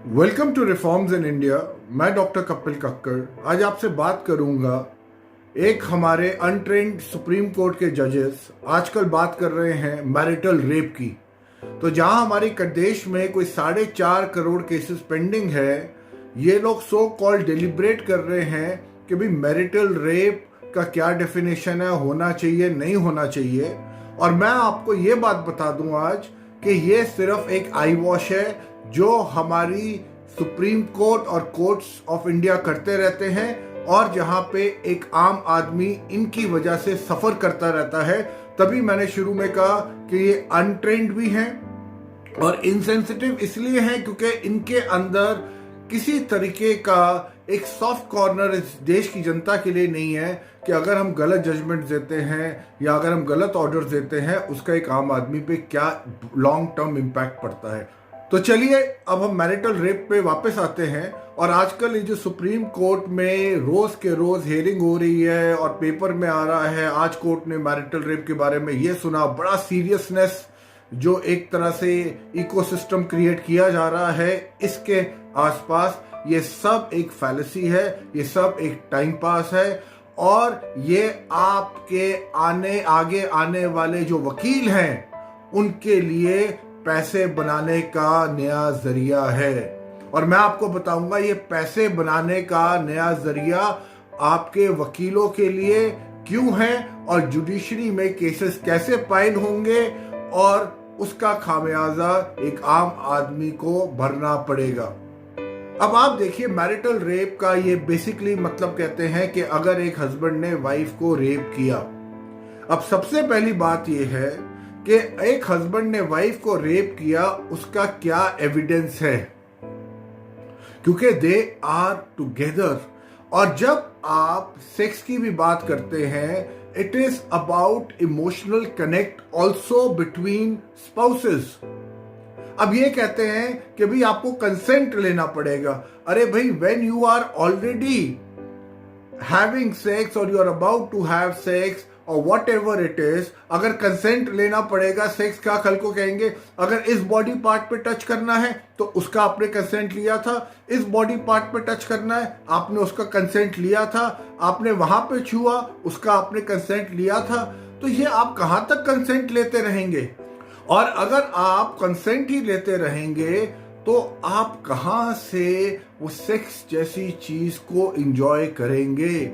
Welcome to reforms in India. मैं doctor Kapil Kakkar आज आपसे बात करूंगा। एक हमारे अनट्रेंड सुप्रीम कोर्ट के जजेस आजकल बात कर रहे हैं मैरिटल रेप की। तो जहां हमारे देश में कोई 4.5 करोड़ केसेस पेंडिंग है, ये लोग सो कॉल्ड डिलिब्रेट कर रहे हैं कि भाई मैरिटल रेप का क्या डेफिनेशन है, होना चाहिए नहीं होना चाहिए। और मैं आपको ये बात बता दूं आज कि ये सिर्फ एक आई वॉश है जो हमारी सुप्रीम कोर्ट और कोर्ट्स ऑफ इंडिया करते रहते हैं, और जहां पे एक आम आदमी इनकी वजह से सफर करता रहता है। तभी मैंने शुरू में कहा कि ये अनट्रेंड भी हैं और इनसेंसिटिव इसलिए हैं क्योंकि इनके अंदर किसी तरीके का एक सॉफ्ट कॉर्नर इस देश की जनता के लिए नहीं है कि अगर हम गलत जजमेंट देते हैं या अगर हम गलत ऑर्डर देते हैं उसका एक आम आदमी पे क्या लॉन्ग टर्म इम्पैक्ट पड़ता है। तो चलिए अब हम मैरिटल रेप पे वापस आते हैं। और आजकल ये जो सुप्रीम कोर्ट में रोज के रोज हियरिंग हो रही है और पेपर में आ रहा है, आज कोर्ट ने मैरिटल रेप के बारे में ये सुना, बड़ा सीरियसनेस जो एक तरह से इकोसिस्टम क्रिएट किया जा रहा है इसके आसपास, ये सब एक फैलेसी है, ये सब एक टाइम पास है। और ये आपके आगे आने वाले जो वकील हैं उनके लिए पैसे बनाने का नया जरिया है। और मैं आपको बताऊंगा ये पैसे बनाने का नया जरिया आपके वकीलों के लिए क्यों है और जुडिशरी में केसेस कैसे फाइल होंगे और उसका खामियाजा एक आम आदमी को भरना पड़ेगा। अब आप देखिए, मैरिटल रेप का ये बेसिकली मतलब कहते हैं कि अगर एक हस्बैंड ने वाइफ को रेप किया। अब सबसे पहली बात ये है कि एक हस्बैंड ने वाइफ को रेप किया, उसका क्या एविडेंस है, क्योंकि दे आर टुगेदर। और जब आप सेक्स की भी बात करते हैं, it is about emotional connect also between spouses. अब ये कहते हैं कि भाई आपको कंसेंट लेना पड़ेगा। अरे भाई, when you are already having sex और you are about to have sex और वॉट एवर इट इज, अगर कंसेंट लेना पड़ेगा सेक्स का, कल को कहेंगे अगर इस बॉडी पार्ट पे टच करना है तो उसका आपने कंसेंट लिया था, इस बॉडी पार्ट पे टच करना है आपने उसका कंसेंट लिया था, आपने वहां पे छुआ उसका आपने कंसेंट लिया था। तो ये आप कहां तक कंसेंट लेते रहेंगे? और अगर आप कंसेंट ही लेते रहेंगे तो आप कहां से वो सेक्स जैसी चीज को एंजॉय करेंगे?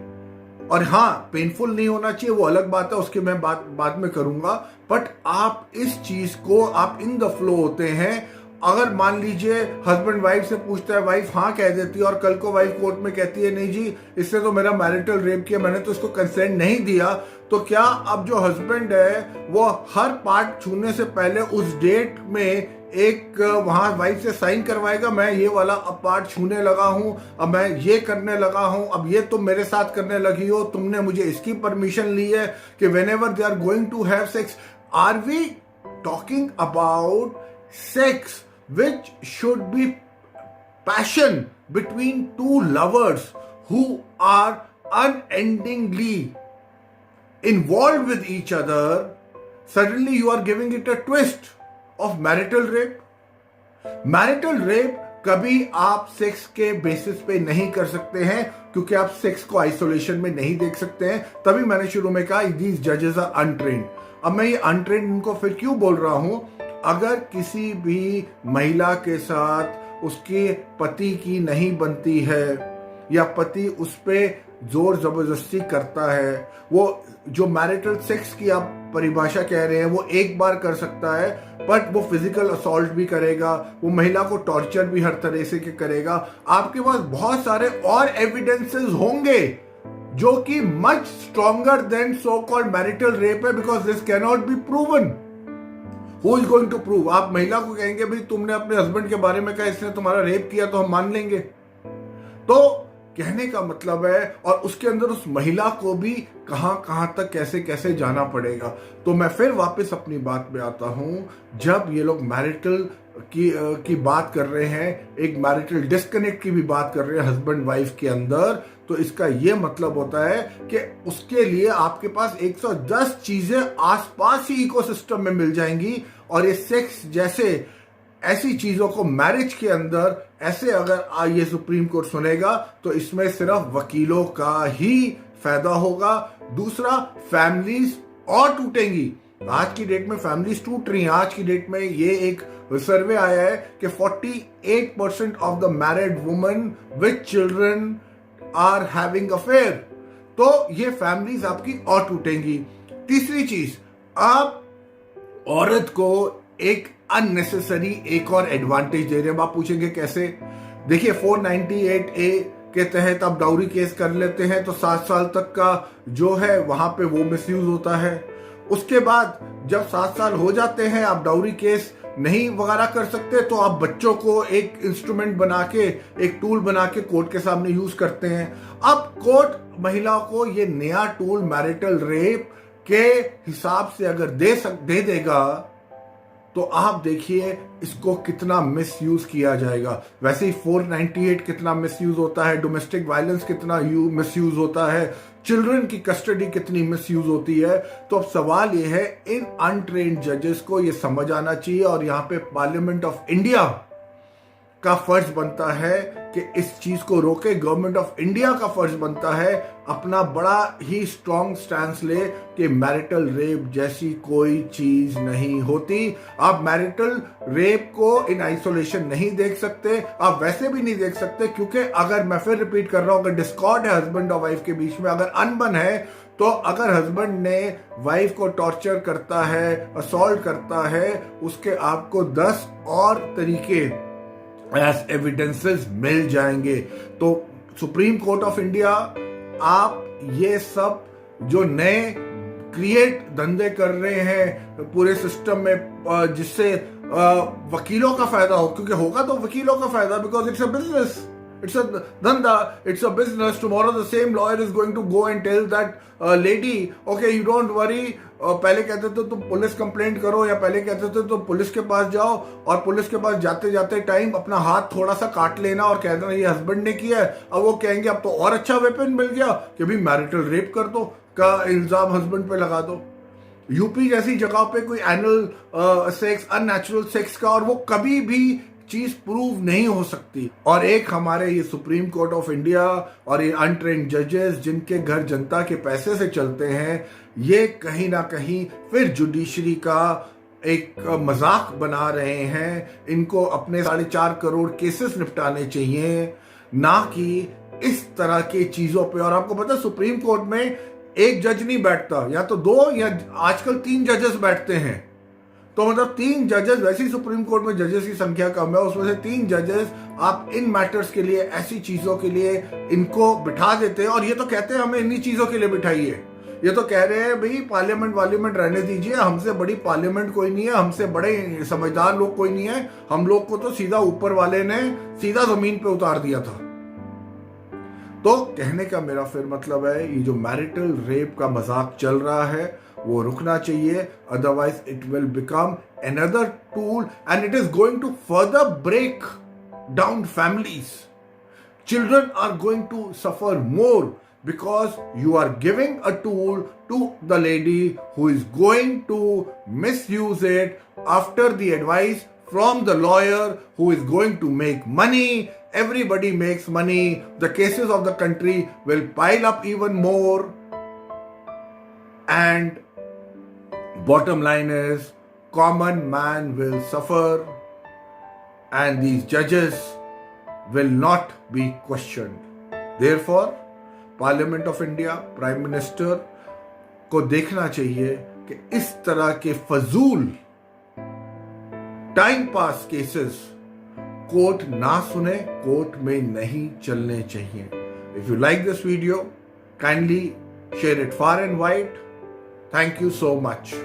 और हाँ, पेनफुल नहीं होना चाहिए, वो अलग बात है, उसके मैं बाद में करूंगा। बट आप इस चीज को आप इन द फ्लो होते हैं। अगर मान लीजिए हस्बैंड वाइफ से पूछता है, वाइफ हाँ कह देती है और कल को वाइफ कोर्ट में कहती है नहीं जी इसने तो मेरा मैरिटल रेप किया, मैंने तो इसको कंसेंट नहीं दिया, तो क्या अब जो हस्बैंड है वो हर पार्ट छूने से पहले उस डेट में एक वहां वाइफ से साइन करवाएगा, मैं ये वाला अब पार्ट छूने लगा हूं, अब मैं ये करने लगा हूं, अब ये तुम मेरे साथ करने लगी हो, तुमने मुझे इसकी परमिशन ली है कि whenever they are going to have sex. Are we talking about sex which should be passion between two lovers who are unendingly involved with each other? Suddenly you are giving it a twist of marital rape. Marital rape कभी आप sex के basis पे नहीं कर सकते हैं क्योंकि आप सेक्स को आइसोलेशन में नहीं देख सकते हैं। तभी मैंने शुरू में कहा दीज जजेस आर अनट्रेन्ड। अब मैं ये अनट्रेन्ड इनको फिर क्यों बोल रहा हूं? अगर किसी भी महिला के साथ उसके पति की नहीं बनती है या पति उस पे जोर जबरदस्ती करता है, वो जो मैरिटल सेक्स की आप परिभाषा कह रहे हैं वो एक बार कर सकता है, बट वो फिजिकल असॉल्ट भी करेगा, वो महिला को टॉर्चर भी हर तरह से करेगा। आपके पास बहुत सारे और एविडेंसेस होंगे जो कि much stronger than so called marital rape है, because this can not be proven. Who is going to prove? आप महिला को कहेंगे भाई तुमने अपने हस्बैंड के बारे में कहा इसने तुम्हारा रेप किया, तो हम मान लेंगे। तो कहने का मतलब है, और उसके अंदर उस महिला को भी कहां तक कैसे कैसे जाना पड़ेगा। तो मैं फिर वापस अपनी बात पे आता हूं, जब ये लोग मैरिटल की बात कर रहे हैं, एक मैरिटल डिस्कनेक्ट की भी बात कर रहे हैं हस्बैंड वाइफ के अंदर, तो इसका यह मतलब होता है कि उसके लिए आपके पास 110 चीजें आसपास ही इकोसिस्टम में मिल जाएंगी और ये सेक्स जैसे ऐसी चीजों को मैरिज के अंदर ऐसे अगर ये सुप्रीम कोर्ट सुनेगा तो इसमें सिर्फ वकीलों का ही फायदा होगा। दूसरा, फैमिलीज और टूटेंगी। आज की डेट में फैमिलीज टूट रही हैं। आज की डेट में ये एक सर्वे आया है कि 48% of the married women with children are having affair. तो ये फैमिलीज आपकी और टूटेंगी। तीसरी चीज, आप औरत को एक अननेसेसरी एक और एडवांटेज दे रहे हैं। आप पूछेंगे कैसे? देखिए, 498A के तहत आप डाउरी केस कर लेते हैं तो 7 साल तक का जो है वहां पे वो मिसयूज होता है। उसके बाद जब 7 साल हो जाते हैं, आप डाउरी केस नहीं वगैरह कर सकते तो आप बच्चों को एक इंस्ट्रूमेंट बना के, एक टूल बना के कोर्ट के सामने यूज करते हैं। अब कोर्ट महिलाओं को ये नया टूल मैरिटल रेप के हिसाब से अगर दे देगा तो आप देखिए इसको कितना मिसयूज किया जाएगा। वैसे ही 498 कितना मिसयूज होता है, डोमेस्टिक वायलेंस कितना मिसयूज होता है, चिल्ड्रन की कस्टडी कितनी मिसयूज होती है। तो अब सवाल यह है, इन अनट्रेन्ड जजेस को यह समझ आना चाहिए और यहां पे पार्लियामेंट ऑफ इंडिया का फर्ज बनता है कि इस चीज को रोके। गवर्नमेंट ऑफ इंडिया का फर्ज बनता है अपना बड़ा ही स्ट्रॉन्ग स्टैंड ले कि मैरिटल रेप जैसी कोई चीज नहीं होती। आप मैरिटल रेप को इन आइसोलेशन नहीं देख सकते, आप वैसे भी नहीं देख सकते, क्योंकि अगर, मैं फिर रिपीट कर रहा हूं, अगर डिस्कॉर्ड है हस्बैंड और वाइफ के बीच में, अगर अनबन है, तो अगर हस्बैंड ने वाइफ को टॉर्चर करता है, असॉल्ट करता है, उसके आपको 10 और तरीके एज एविडेंसेस मिल जाएंगे। तो सुप्रीम कोर्ट ऑफ इंडिया, आप ये सब जो नए क्रिएट धंधे कर रहे हैं पूरे सिस्टम में, जिससे वकीलों का फायदा हो, क्योंकि होगा तो वकीलों का फायदा, because it's a business, it's a dhanda, it's a business. Tomorrow the same lawyer is going to go and tell that lady, okay, you don't worry, पहले कहते थे तो पुलिस कंप्लेंट करो, या पहले कहते थे तो पुलिस के पास जाओ, और पुलिस के पास जाते जाते टाइम अपना हाथ थोड़ा सा काट लेना और कह देना ये हस्बैंड ने किया है। अब वो कहेंगे अब तो और अच्छा वेपन मिल गया कि भी मैरिटल रेप कर दो का इल्जाम हस्बैंड पे लगा दो। यूपी जैसी जगह पे कोई एनुअल सेक्स, अननेचुरल सेक्स का, और वो कभी भी चीज प्रूव नहीं हो सकती। और एक हमारे ये सुप्रीम कोर्ट ऑफ इंडिया और ये अनट्रेन्ड जजेस जिनके घर जनता के पैसे से चलते हैं, ये कहीं ना कहीं फिर जुडिशरी का एक मजाक बना रहे हैं। इनको अपने 4.5 करोड़ केसेस निपटाने चाहिए, ना कि इस तरह की चीजों पे। और आपको पता है सुप्रीम कोर्ट में एक जज नहीं बैठता, या तो 2 या आजकल 3 जजेस बैठते हैं। तो मतलब 3 जजेस, वैसे ही सुप्रीम कोर्ट में जजेस की संख्या कम है, उसमें से 3 जजेस आप इन मैटर्स के लिए, ऐसी चीजों के लिए इनको बिठा देते हैं। और ये तो कहते हैं हमें इन्हीं चीजों के लिए बिठाइए। ये तो कह रहे हैं भाई पार्लियामेंट रहने दीजिए, हमसे बड़ी पार्लियामेंट कोई नहीं है, हमसे बड़े समझदार लोग कोई नहीं है, हम लोग को तो सीधा ऊपर वाले ने सीधा जमीन पे उतार दिया था। तो कहने का मेरा फिर मतलब है, ये जो मैरिटल रेप का मजाक चल रहा है वो रुकना चाहिए, otherwise it will become another tool and it is going to further break down families. Children are going to suffer more because you are giving a tool to the lady who is going to misuse it after the advice from the lawyer who is going to make money. Everybody makes money. The cases of the country will pile up even more. And bottom line is, common man will suffer and these judges will not be questioned. Therefore, Parliament of India, Prime Minister को देखना चाहिए कि इस तरह के फजूल time pass cases court ना सुने, कोर्ट में नहीं चलने चाहिए. If you like this video, kindly share it far and wide. Thank you so much.